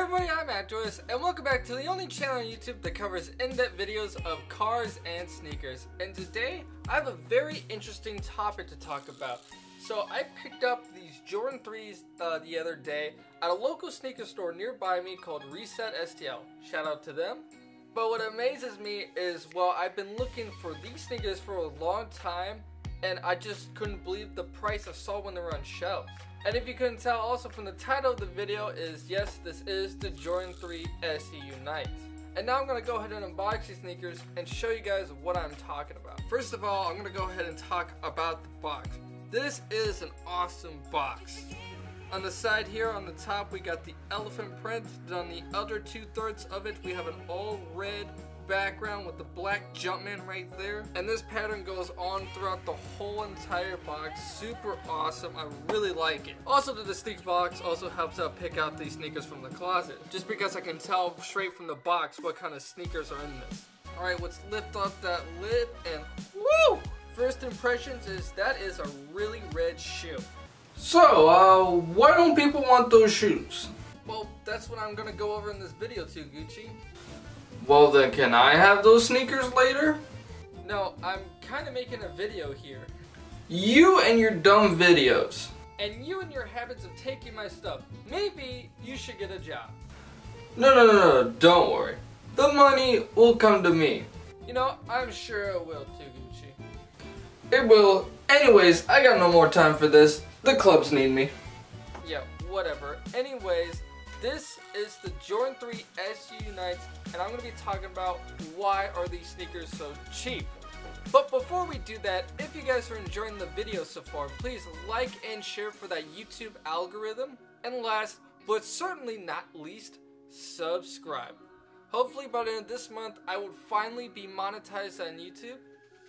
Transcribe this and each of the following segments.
everybody, I'm Joyce, and welcome back to the only channel on YouTube that covers in-depth videos of cars and sneakers. And today, I have a very interesting topic to talk about. So I picked up these Jordan 3s the other day at a local sneaker store nearby me called Reset STL. Shout out to them. But what amazes me is, well, I've been looking for these sneakers for a long time, and I just couldn't believe the price I saw when they were on shelves. And if you couldn't tell also from the title of the video is, yes, this is the Jordan 3 SE Unite. And now I'm going to go ahead and unbox these sneakers and show you guys what I'm talking about. First of all, I'm going to go ahead and talk about the box. This is an awesome box. On the side here, on the top, we got the elephant print. Then on the other 2/3 of it, we have an all red background with the black Jumpman right there. And this pattern goes on throughout the whole entire box. Super awesome. I really like it. Also, the distinct box also helps out pick out these sneakers from the closet, just because I can tell straight from the box what kind of sneakers are in this. Alright, let's lift off that lid and woo! First impressions is that is a really red shoe. So, why don't people want those shoes? Well, that's what I'm gonna go over in this video too, Gucci. Well then, can I have those sneakers later? No, I'm kind of making a video here. You and your dumb videos. And you and your habits of taking my stuff. Maybe you should get a job. No, don't worry. The money will come to me. You know, I'm sure it will too, Gucci. It will. Anyways, I got no more time for this. The clubs need me. Yeah, whatever. Anyways, this is the Jordan 3 SE Unites, and I'm going to be talking about why are these sneakers so cheap. But before we do that, if you guys are enjoying the video so far, please like and share for that YouTube algorithm. And last, but certainly not least, subscribe. Hopefully by the end of this month, I will finally be monetized on YouTube,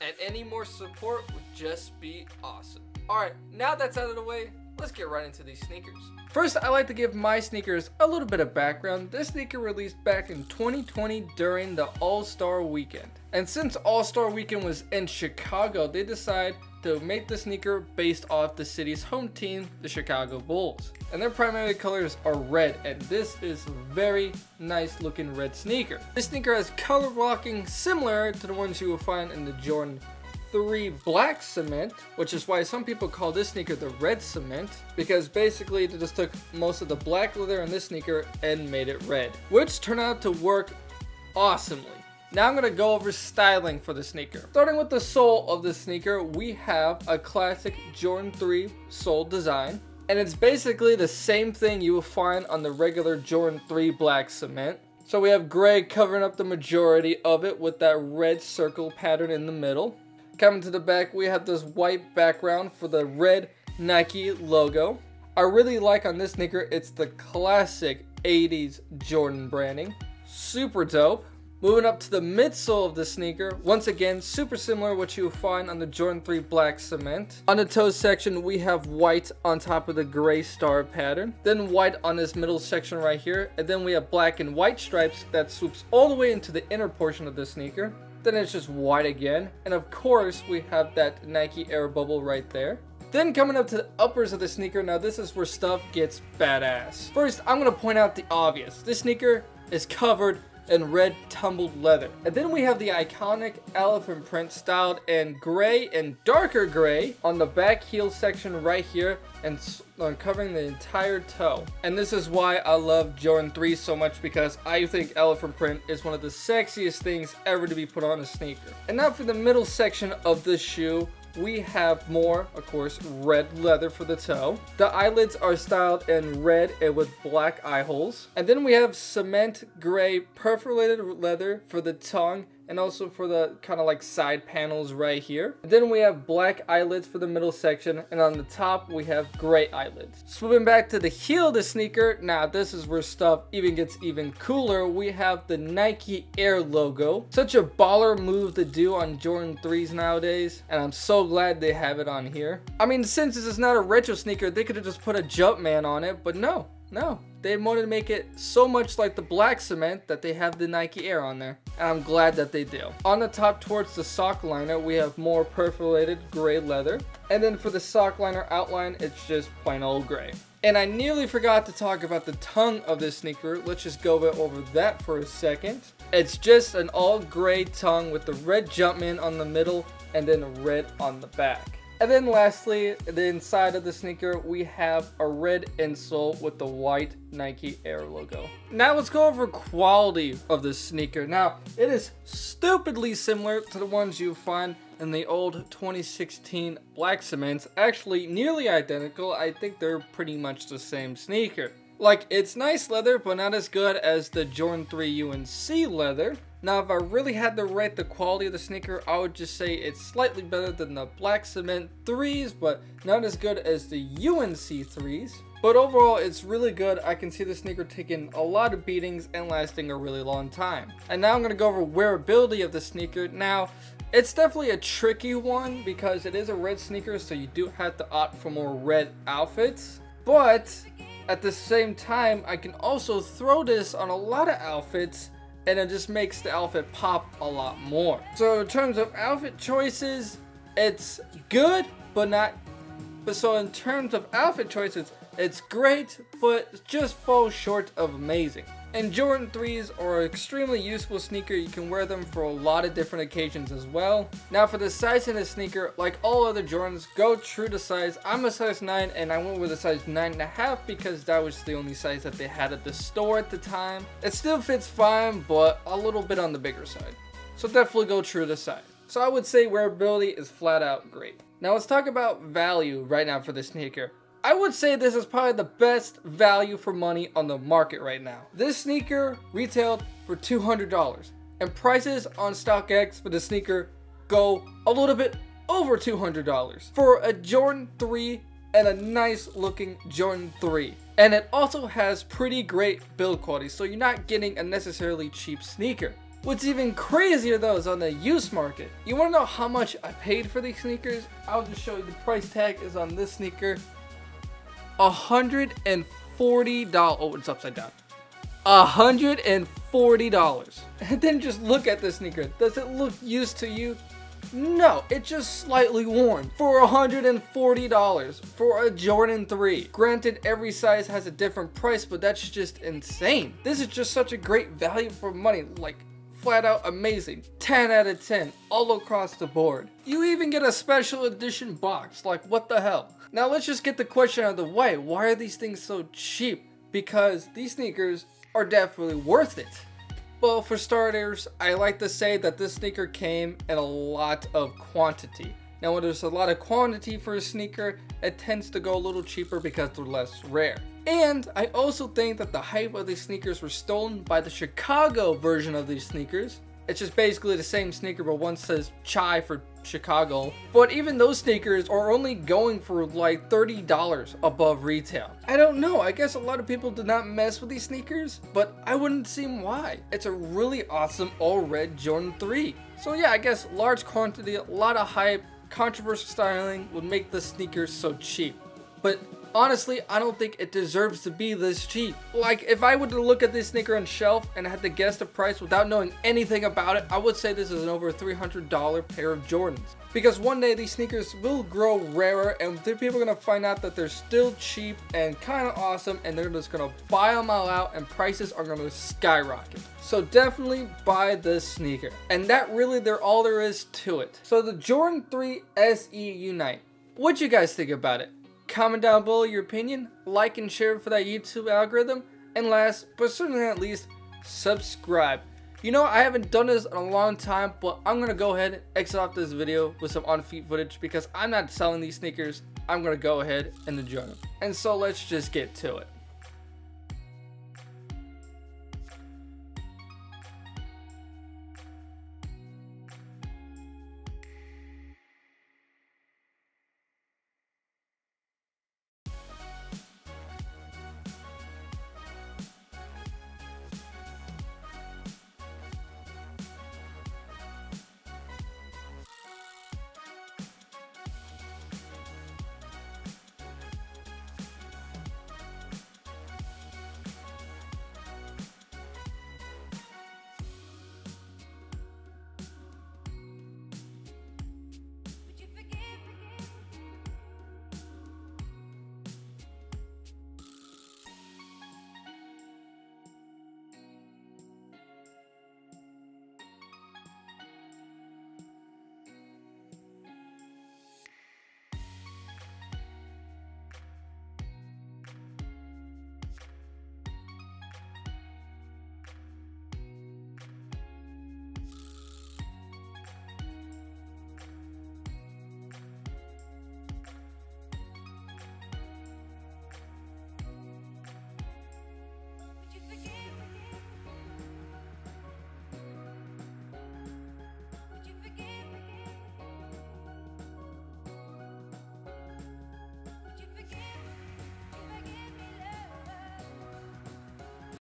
and any more support would just be awesome. Alright, now that's out of the way, let's get right into these sneakers. First, I like to give my sneakers a little bit of background. This sneaker released back in 2020 during the All-Star Weekend. And since All-Star Weekend was in Chicago, they decided to make the sneaker based off the city's home team, the Chicago Bulls. And their primary colors are red, and this is a very nice looking red sneaker. This sneaker has color blocking similar to the ones you will find in the Jordan 3 black cement, which is why some people call this sneaker the red cement, because basically they just took most of the black leather in this sneaker and made it red, which turned out to work awesomely. Now I'm going to go over styling for the sneaker. Starting with the sole of the sneaker, we have a classic Jordan 3 sole design, and it's basically the same thing you will find on the regular Jordan 3 black cement. So we have gray covering up the majority of it with that red circle pattern in the middle. Coming to the back, we have this white background for the red Nike logo. I really like on this sneaker, it's the classic 80s Jordan branding. Super dope. Moving up to the midsole of the sneaker, once again, super similar to what you will find on the Jordan 3 black cement. On the toe section, we have white on top of the gray star pattern. Then white on this middle section right here. And then we have black and white stripes that swoops all the way into the inner portion of the sneaker. Then it's just white again, and of course we have that Nike air bubble right there. Then coming up to the uppers of the sneaker, now this is where stuff gets badass. First, I'm going to point out the obvious. This sneaker is covered in red tumbled leather. And then we have the iconic elephant print styled in gray and darker gray on the back heel section right here and covering the entire toe. And this is why I love Jordan 3 so much, because I think elephant print is one of the sexiest things ever to be put on a sneaker. And now for the middle section of this shoe, we have more, of course, red leather for the toe. The eyelids are styled in red and with black eye holes. And then we have cement gray perforated leather for the tongue and also for the kind of like side panels right here. And then we have black eyelids for the middle section, and on the top we have gray eyelids. Swooping back to the heel of the sneaker, now this is where stuff even gets even cooler. We have the Nike Air logo. Such a baller move to do on Jordan 3s nowadays, and I'm so glad they have it on here. I mean, since this is not a retro sneaker, they could have just put a Jumpman on it, but no. They wanted to make it so much like the black cement that they have the Nike Air on there. And I'm glad that they do. On the top towards the sock liner, we have more perforated gray leather. And then for the sock liner outline, it's just plain old gray. And I nearly forgot to talk about the tongue of this sneaker. Let's just go over that for a second. It's just an all gray tongue with the red Jumpman on the middle and then red on the back. And then lastly, the inside of the sneaker, we have a red insole with the white Nike Air logo. Now let's go over quality of the sneaker. Now, it is stupidly similar to the ones you find in the old 2016 black cements. Actually, nearly identical. I think they're pretty much the same sneaker. Like, it's nice leather, but not as good as the Jordan 3 UNC leather. Now, if I really had to rate the quality of the sneaker, I would just say it's slightly better than the black cement 3s, but not as good as the UNC 3s. But overall, it's really good. I can see the sneaker taking a lot of beatings and lasting a really long time. And now I'm going to go over wearability of the sneaker. Now, it's definitely a tricky one because it is a red sneaker, so you do have to opt for more red outfits. But at the same time, I can also throw this on a lot of outfits and it just makes the outfit pop a lot more. So in terms of outfit choices, it's good, but not. But so in terms of outfit choices, it's great, but just falls short of amazing. And Jordan 3s are an extremely useful sneaker. You can wear them for a lot of different occasions as well. Now for the size in the sneaker, like all other Jordans, go true to size. I'm a size 9 and I went with a size 9.5 because that was the only size that they had at the store at the time. It still fits fine, but a little bit on the bigger side. So definitely go true to size. So I would say wearability is flat out great. Now let's talk about value right now for the sneaker. I would say this is probably the best value for money on the market right now. This sneaker retailed for $200 and prices on StockX for the sneaker go a little bit over $200 for a Jordan 3 and a nice looking Jordan 3. And it also has pretty great build quality, so you're not getting a necessarily cheap sneaker. What's even crazier though is on the used market. You want to know how much I paid for these sneakers? I'll just show you. The price tag is on this sneaker. $140. Oh, it's upside down. $140. And then just look at the sneaker. Does it look used to you? No, it's just slightly worn for $140 for a Jordan 3. Granted, every size has a different price, but that's just insane. This is just such a great value for money. Like, flat out amazing. 10 out of 10 all across the board. You even get a special edition box. Like, what the hell? Now let's just get the question out of the way. Why are these things so cheap? Because these sneakers are definitely worth it. Well, for starters, I like to say that this sneaker came in a lot of quantity. Now when there's a lot of quantity for a sneaker, it tends to go a little cheaper because they're less rare. And I also think that the hype of these sneakers were stolen by the Chicago version of these sneakers. It's just basically the same sneaker, but one says Chai for Chicago. But even those sneakers are only going for like $30 above retail. I don't know, I guess a lot of people did not mess with these sneakers, but I wouldn't see why. It's a really awesome all red Jordan 3. So yeah, I guess large quantity, a lot of hype, controversial styling would make the sneakers so cheap. But honestly, I don't think it deserves to be this cheap. Like, if I were to look at this sneaker on shelf and had to guess the price without knowing anything about it, I would say this is an over $300 pair of Jordans. Because one day these sneakers will grow rarer and people are going to find out that they're still cheap and kind of awesome, and they're just going to buy them all out and prices are going to skyrocket. So definitely buy this sneaker. And that really, all there is to it. So the Jordan 3 SE Unite. What you guys think about it? Comment down below your opinion, like and share for that YouTube algorithm, and last but certainly not least, subscribe. You know, I haven't done this in a long time, but I'm gonna go ahead and exit off this video with some on-feet footage because I'm not selling these sneakers. I'm gonna go ahead and enjoy them. And so let's just get to it.